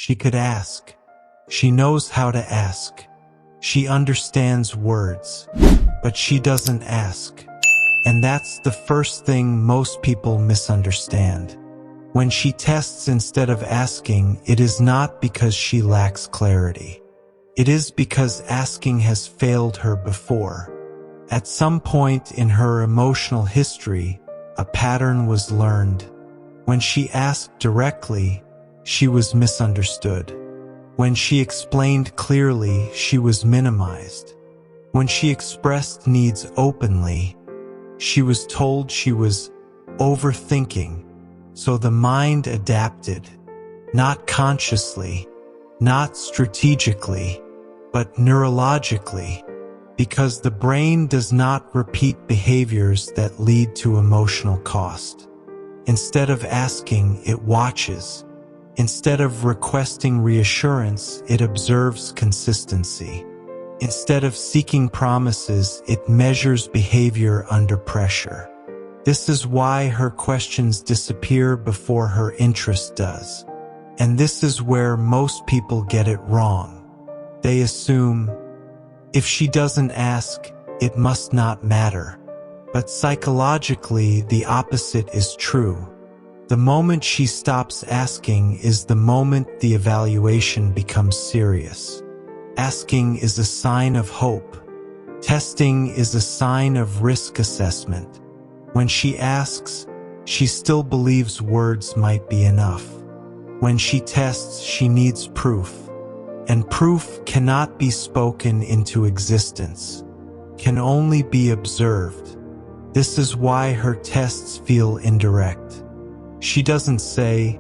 She could ask. She knows how to ask. She understands words, but she doesn't ask. And that's the first thing most people misunderstand. When she tests instead of asking, it is not because she lacks clarity. It is because asking has failed her before. At some point in her emotional history, a pattern was learned. When she asked directly, she was misunderstood. When she explained clearly, she was minimized. When she expressed needs openly, she was told she was overthinking. So the mind adapted, not consciously, not strategically, but neurologically, because the brain does not repeat behaviors that lead to emotional cost. Instead of asking, it watches. Instead of requesting reassurance, it observes consistency. Instead of seeking promises, it measures behavior under pressure. This is why her questions disappear before her interest does. And this is where most people get it wrong. They assume, if she doesn't ask, it must not matter. But psychologically, the opposite is true. The moment she stops asking is the moment the evaluation becomes serious. Asking is a sign of hope. Testing is a sign of risk assessment. When she asks, she still believes words might be enough. When she tests, she needs proof. And proof cannot be spoken into existence, can only be observed. This is why her tests feel indirect. She doesn't say,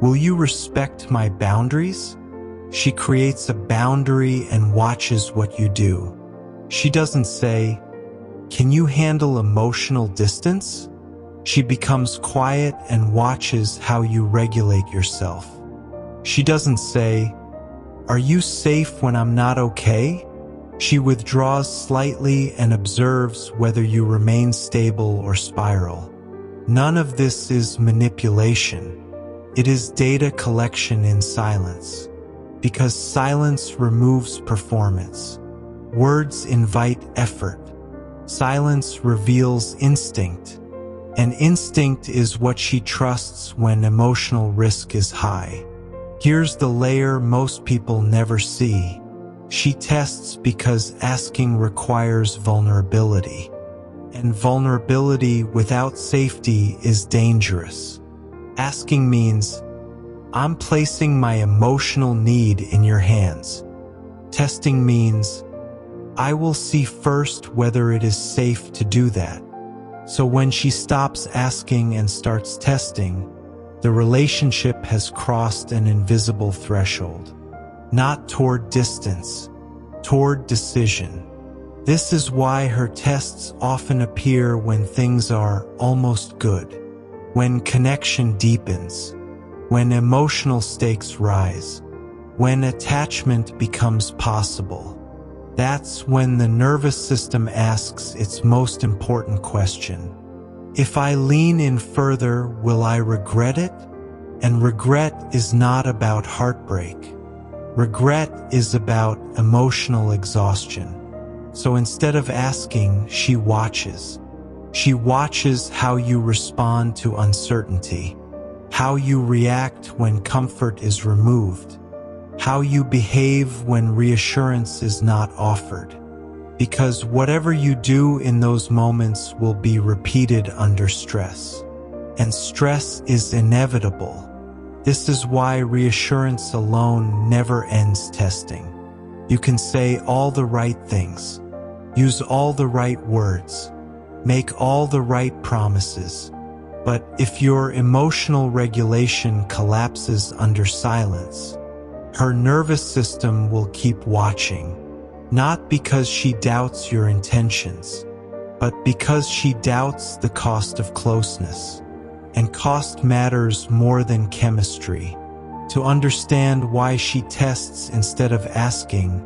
"Will you respect my boundaries?" She creates a boundary and watches what you do. She doesn't say, "Can you handle emotional distance?" She becomes quiet and watches how you regulate yourself. She doesn't say, "Are you safe when I'm not okay?" She withdraws slightly and observes whether you remain stable or spiral. None of this is manipulation. It is data collection in silence. Because silence removes performance. Words invite effort. Silence reveals instinct. And instinct is what she trusts when emotional risk is high. Here's the layer most people never see. She tests because asking requires vulnerability. And vulnerability without safety is dangerous. Asking means, "I'm placing my emotional need in your hands." Testing means, "I will see first whether it is safe to do that." So when she stops asking and starts testing, the relationship has crossed an invisible threshold. Not toward distance, toward decision. This is why her tests often appear when things are almost good, when connection deepens, when emotional stakes rise, when attachment becomes possible. That's when the nervous system asks its most important question. If I lean in further, will I regret it? And regret is not about heartbreak. Regret is about emotional exhaustion. So instead of asking, she watches. She watches how you respond to uncertainty, how you react when comfort is removed, how you behave when reassurance is not offered. Because whatever you do in those moments will be repeated under stress. And stress is inevitable. This is why reassurance alone never ends testing. You can say all the right things, use all the right words, make all the right promises. But if your emotional regulation collapses under silence, her nervous system will keep watching. Not because she doubts your intentions, but because she doubts the cost of closeness. And cost matters more than chemistry. To understand why she tests instead of asking,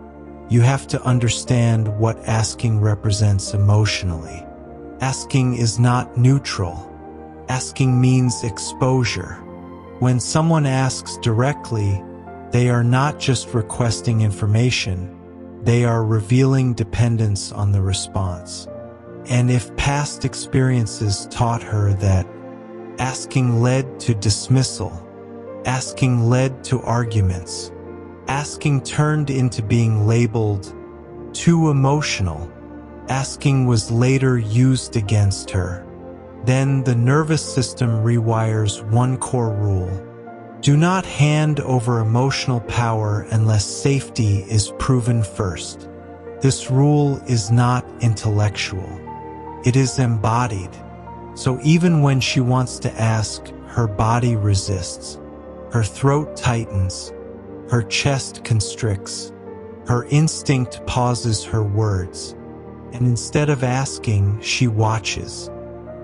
you have to understand what asking represents emotionally. Asking is not neutral. Asking means exposure. When someone asks directly, They are not just requesting information, they are revealing dependence on the response. And if past experiences taught her that asking led to dismissal, asking led to arguments, asking turned into being labeled too emotional, asking was later used against her, then the nervous system rewires one core rule: do not hand over emotional power unless safety is proven first. This rule is not intellectual. It is embodied. So even when she wants to ask, her body resists. Her throat tightens. Her chest constricts. Her instinct pauses her words. And instead of asking, she watches.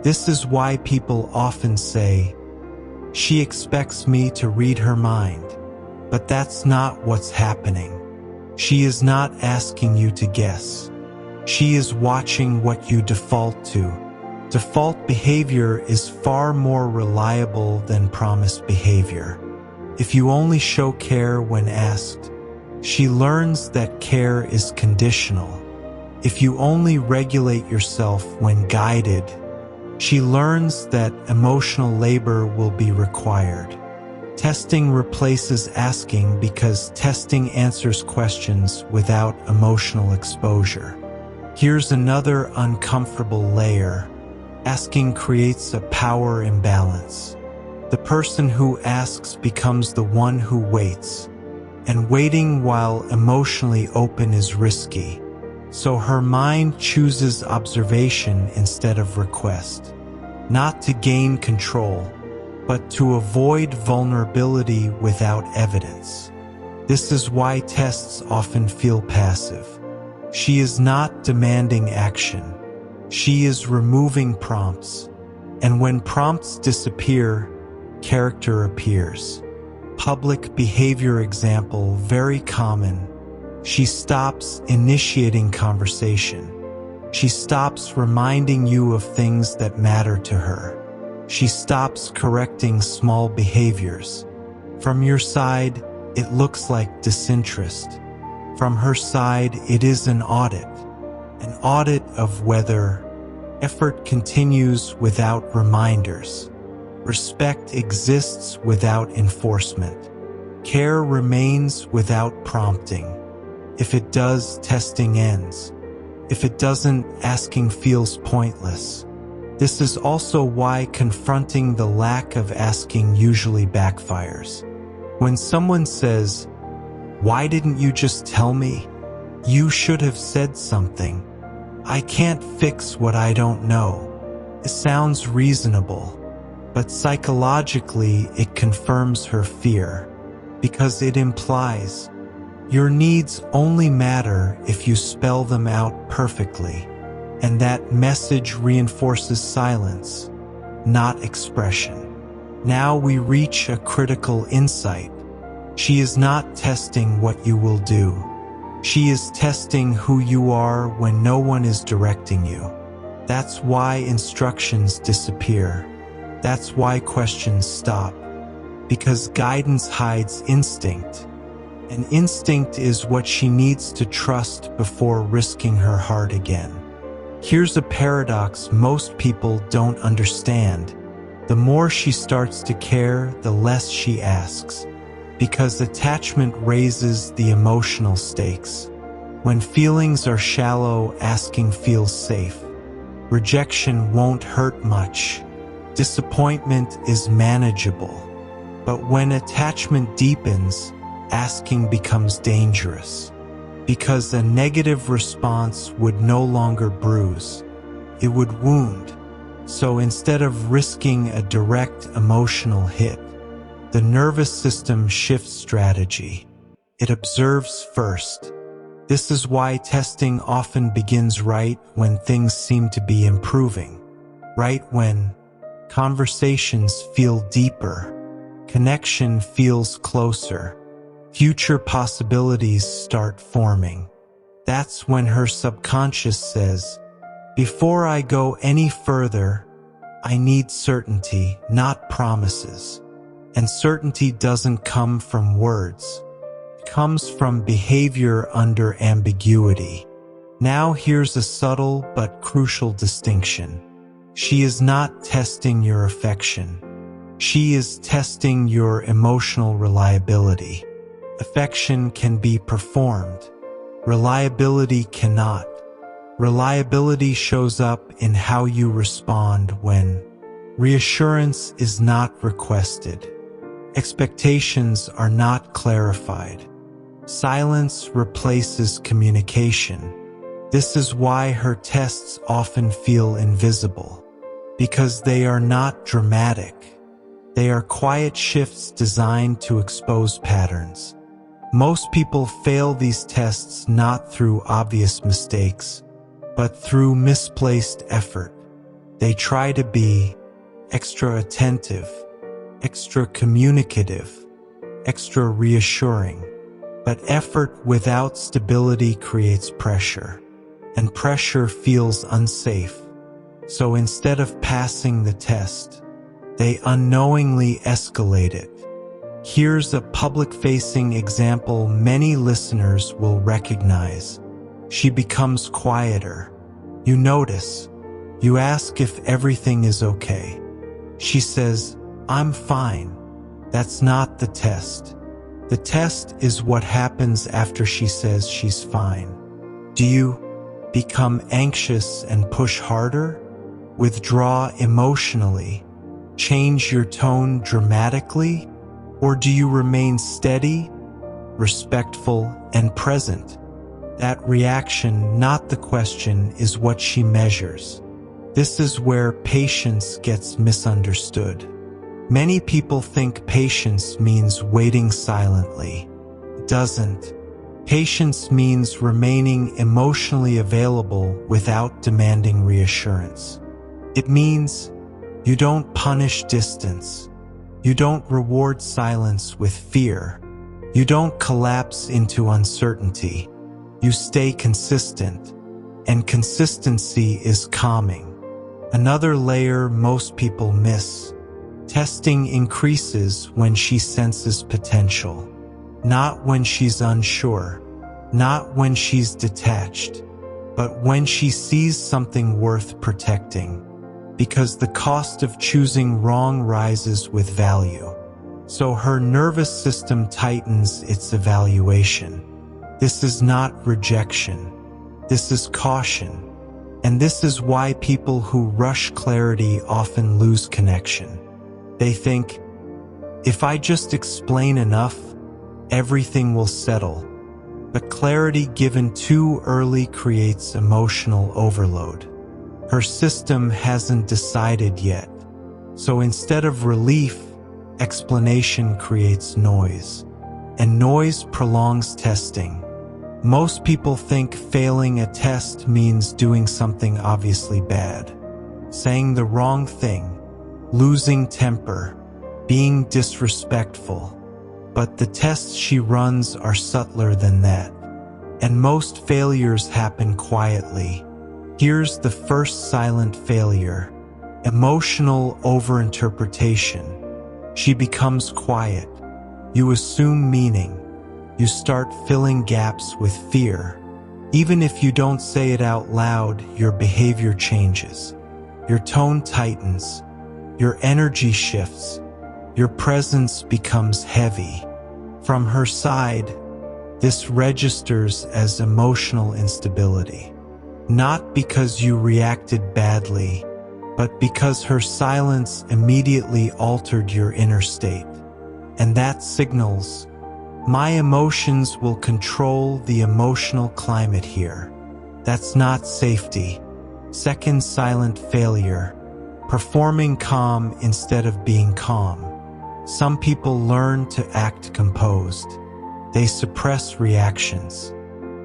This is why people often say, "She expects me to read her mind." But that's not what's happening. She is not asking you to guess. She is watching what you default to. Default behavior is far more reliable than promised behavior. If you only show care when asked, she learns that care is conditional. If you only regulate yourself when guided, she learns that emotional labor will be required. Testing replaces asking because testing answers questions without emotional exposure. Here's another uncomfortable layer. Asking creates a power imbalance. The person who asks becomes the one who waits, and waiting while emotionally open is risky. So her mind chooses observation instead of request, not to gain control, but to avoid vulnerability without evidence. This is why tests often feel passive. She is not demanding action. She is removing prompts. And when prompts disappear, character appears. Public behavior example, very common. She stops initiating conversation. She stops reminding you of things that matter to her. She stops correcting small behaviors. From your side, it looks like disinterest. From her side, it is an audit of whether effort continues without reminders. Respect exists without enforcement. Care remains without prompting. If it does, testing ends. If it doesn't, asking feels pointless. This is also why confronting the lack of asking usually backfires. When someone says, "Why didn't you just tell me? You should have said something. I can't fix what I don't know." It sounds reasonable, but psychologically it confirms her fear, because it implies your needs only matter if you spell them out perfectly, and that message reinforces silence, not expression. Now we reach a critical insight. She is not testing what you will do. She is testing who you are when no one is directing you. That's why instructions disappear. That's why questions stop. Because guidance hides instinct. And instinct is what she needs to trust before risking her heart again. Here's a paradox most people don't understand. The more she starts to care, the less she asks. Because attachment raises the emotional stakes. When feelings are shallow, asking feels safe. Rejection won't hurt much. Disappointment is manageable. But when attachment deepens, asking becomes dangerous. Because a negative response would no longer bruise. It would wound. So instead of risking a direct emotional hit, the nervous system shifts strategy. It observes first. This is why testing often begins right when things seem to be improving. Right when conversations feel deeper, connection feels closer, future possibilities start forming. That's when her subconscious says, "Before I go any further, I need certainty, not promises." And certainty doesn't come from words. comes from behavior under ambiguity. Now here's a subtle but crucial distinction. She is not testing your affection. She is testing your emotional reliability. Affection can be performed. Reliability cannot. Reliability shows up in how you respond when reassurance is not requested. Expectations are not clarified. Silence replaces communication. This is why her tests often feel invisible, because they are not dramatic. They are quiet shifts designed to expose patterns. Most people fail these tests not through obvious mistakes, but through misplaced effort. They try to be extra attentive, extra communicative, extra reassuring. But effort without stability creates pressure, and pressure feels unsafe. So instead of passing the test, they unknowingly escalate it. Here's a public-facing example many listeners will recognize. She becomes quieter. You notice. You ask if everything is okay. She says, "I'm fine." That's not the test. The test is what happens after she says she's fine. Do you become anxious and push harder? Withdraw emotionally? Change your tone dramatically? Or do you remain steady, respectful, and present? That reaction, not the question, is what she measures. This is where patience gets misunderstood. Many people think patience means waiting silently. It doesn't. Patience means remaining emotionally available without demanding reassurance. It means you don't punish distance. You don't reward silence with fear. You don't collapse into uncertainty. You stay consistent, and consistency is calming. Another layer most people miss. Testing increases when she senses potential, not when she's unsure, not when she's detached, but when she sees something worth protecting, because the cost of choosing wrong rises with value. So her nervous system tightens its evaluation. This is not rejection. This is caution. And this is why people who rush clarity often lose connection. They think, if I just explain enough, everything will settle. But clarity given too early creates emotional overload. Her system hasn't decided yet. So instead of relief, explanation creates noise. And noise prolongs testing. Most people think failing a test means doing something obviously bad. Saying the wrong thing, losing temper, being disrespectful. But the tests she runs are subtler than that. And most failures happen quietly. Here's the first silent failure: emotional overinterpretation. She becomes quiet. You assume meaning. You start filling gaps with fear. Even if you don't say it out loud, your behavior changes. Your tone tightens. Your energy shifts. Your presence becomes heavy. From her side, this registers as emotional instability. Not because you reacted badly, but because her silence immediately altered your inner state. And that signals, my emotions will control the emotional climate here. That's not safety. Second silent failure. Performing calm instead of being calm. Some people learn to act composed. They suppress reactions.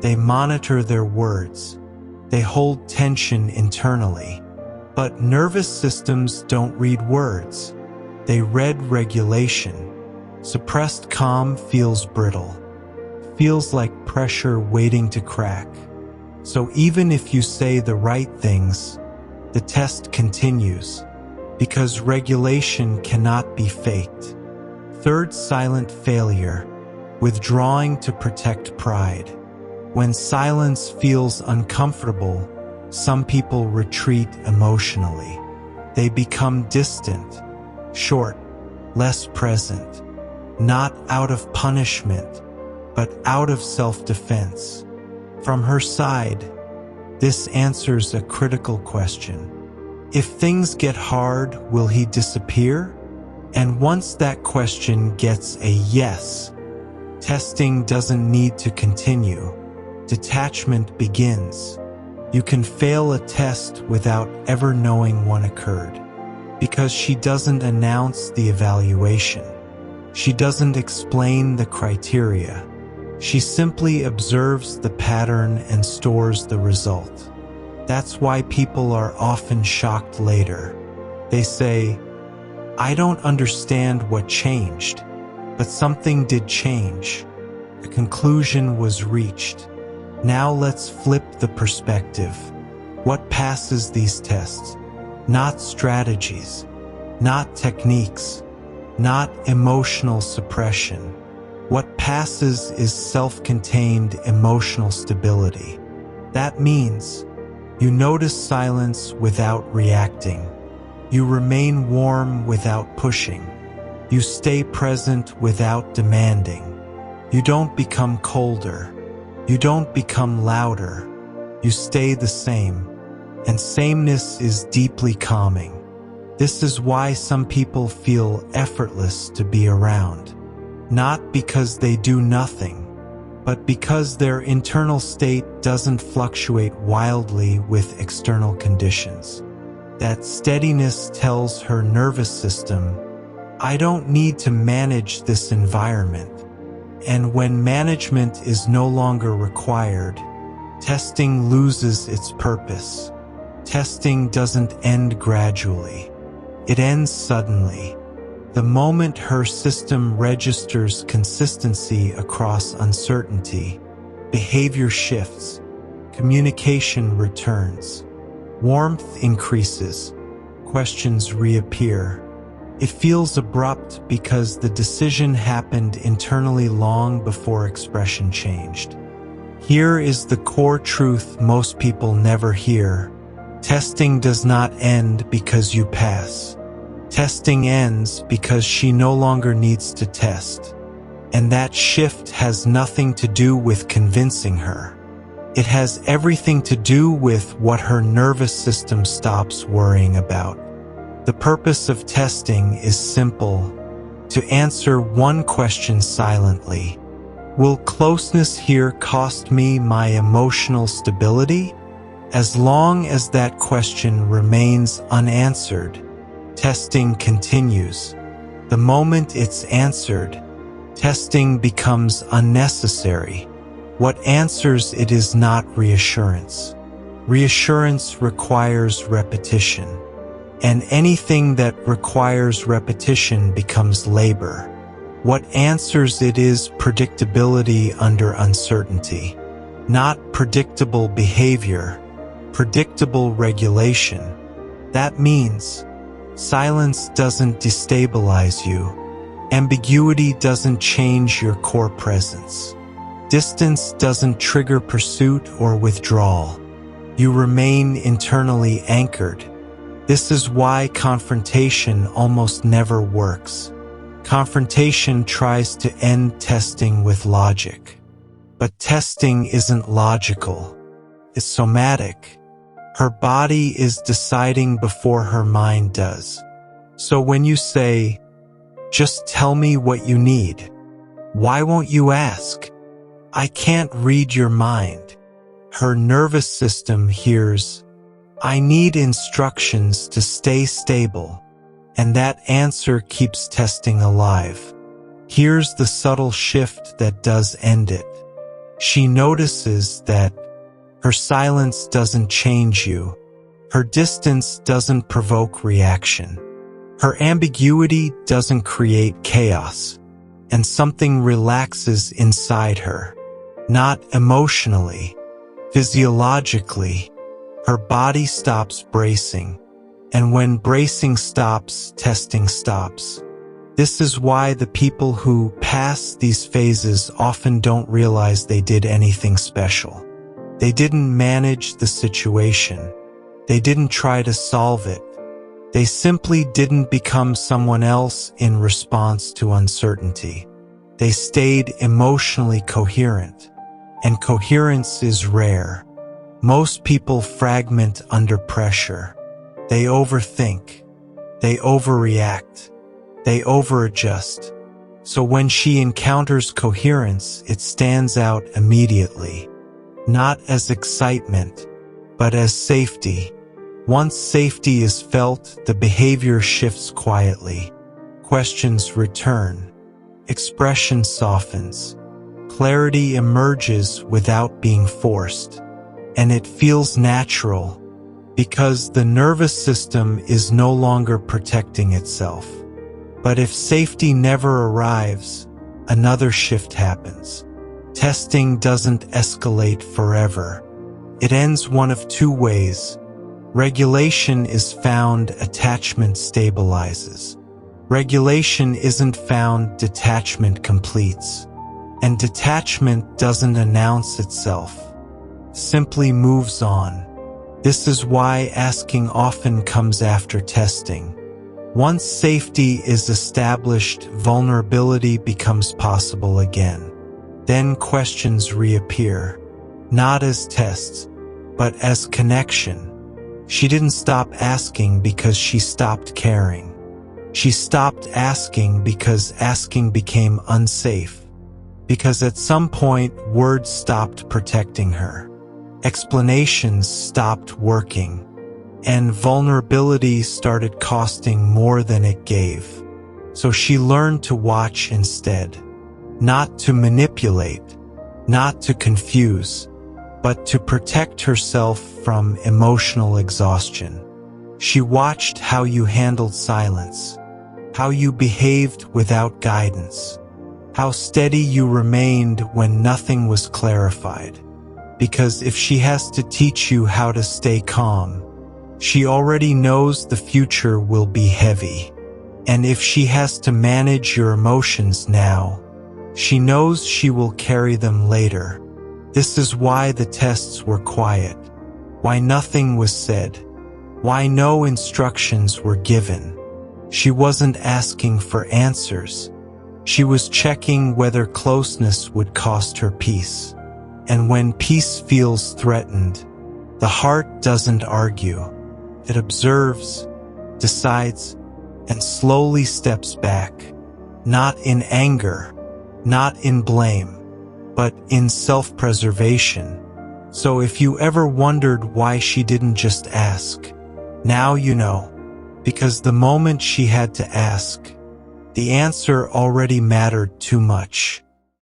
They monitor their words. They hold tension internally. But nervous systems don't read words. They read regulation. Suppressed calm feels brittle. Feels like pressure waiting to crack. So even if you say the right things, the test continues, because regulation cannot be faked. Third silent failure. withdrawing to protect pride. When silence feels uncomfortable, some people retreat emotionally. They become distant, short, less present, not out of punishment, but out of self-defense. From her side, this answers a critical question. If things get hard, will he disappear? And once that question gets a yes, testing doesn't need to continue. Detachment begins. You can fail a test without ever knowing one occurred, because she doesn't announce the evaluation. She doesn't explain the criteria. She simply observes the pattern and stores the result. That's why people are often shocked later. They say, "I don't understand what changed, but something did change. A conclusion was reached." Now let's flip the perspective. What passes these tests? Not strategies, not techniques, not emotional suppression. What passes is self-contained emotional stability. That means you notice silence without reacting. You remain warm without pushing. You stay present without demanding. You don't become colder. You don't become louder. You stay the same. And sameness is deeply calming. This is why some people feel effortless to be around. Not because they do nothing, but because their internal state doesn't fluctuate wildly with external conditions. That steadiness tells her nervous system, "I don't need to manage this environment." And when management is no longer required, testing loses its purpose. Testing doesn't end gradually. It ends suddenly. The moment her system registers consistency across uncertainty, behavior shifts, communication returns, warmth increases, questions reappear. It feels abrupt because the decision happened internally long before expression changed. Here is the core truth most people never hear. Testing does not end because you pass. Testing ends because she no longer needs to test. And that shift has nothing to do with convincing her. It has everything to do with what her nervous system stops worrying about. The purpose of testing is simple: to answer one question silently. Will closeness here cost me my emotional stability? As long as that question remains unanswered, testing continues. The moment it's answered, testing becomes unnecessary. What answers it is not reassurance. Reassurance requires repetition. And anything that requires repetition becomes labor. What answers it is predictability under uncertainty. Not predictable behavior, predictable regulation. That means silence doesn't destabilize you. Ambiguity doesn't change your core presence. Distance doesn't trigger pursuit or withdrawal. You remain internally anchored. This is why confrontation almost never works. Confrontation tries to end testing with logic. But testing isn't logical. It's somatic. Her body is deciding before her mind does. So when you say, "Just tell me what you need," why won't you ask? "I can't read your mind." Her nervous system hears, "I need instructions to stay stable," and that answer keeps testing alive. Here's the subtle shift that does end it. She notices that her silence doesn't change you. Her distance doesn't provoke reaction. Her ambiguity doesn't create chaos. And something relaxes inside her. Not emotionally, physiologically. Her body stops bracing. And when bracing stops, testing stops. This is why the people who pass these phases often don't realize they did anything special. They didn't manage the situation. They didn't try to solve it. They simply didn't become someone else in response to uncertainty. They stayed emotionally coherent. And coherence is rare. Most people fragment under pressure. They overthink. They overreact. They overadjust. So when she encounters coherence, it stands out immediately. Not as excitement, but as safety. Once safety is felt, the behavior shifts quietly. Questions return. Expression softens. Clarity emerges without being forced. And it feels natural, because the nervous system is no longer protecting itself. But if safety never arrives, another shift happens. Testing doesn't escalate forever. It ends one of two ways. Regulation is found, attachment stabilizes. Regulation isn't found, detachment completes. And detachment doesn't announce itself, simply moves on. This is why asking often comes after testing. Once safety is established, vulnerability becomes possible again. Then questions reappear, not as tests, but as connection. She didn't stop asking because she stopped caring. She stopped asking because asking became unsafe. Because at some point, words stopped protecting her. Explanations stopped working. And vulnerability started costing more than it gave. So she learned to watch instead. Not to manipulate, not to confuse, but to protect herself from emotional exhaustion. She watched how you handled silence, how you behaved without guidance, how steady you remained when nothing was clarified. Because if she has to teach you how to stay calm, she already knows the future will be heavy. And if she has to manage your emotions now, she knows she will carry them later. This is why the tests were quiet, why nothing was said, why no instructions were given. She wasn't asking for answers. She was checking whether closeness would cost her peace. And when peace feels threatened, the heart doesn't argue. It observes, decides, and slowly steps back. Not in anger, not in blame, but in self-preservation. So if you ever wondered why she didn't just ask, now you know. Because the moment she had to ask, the answer already mattered too much.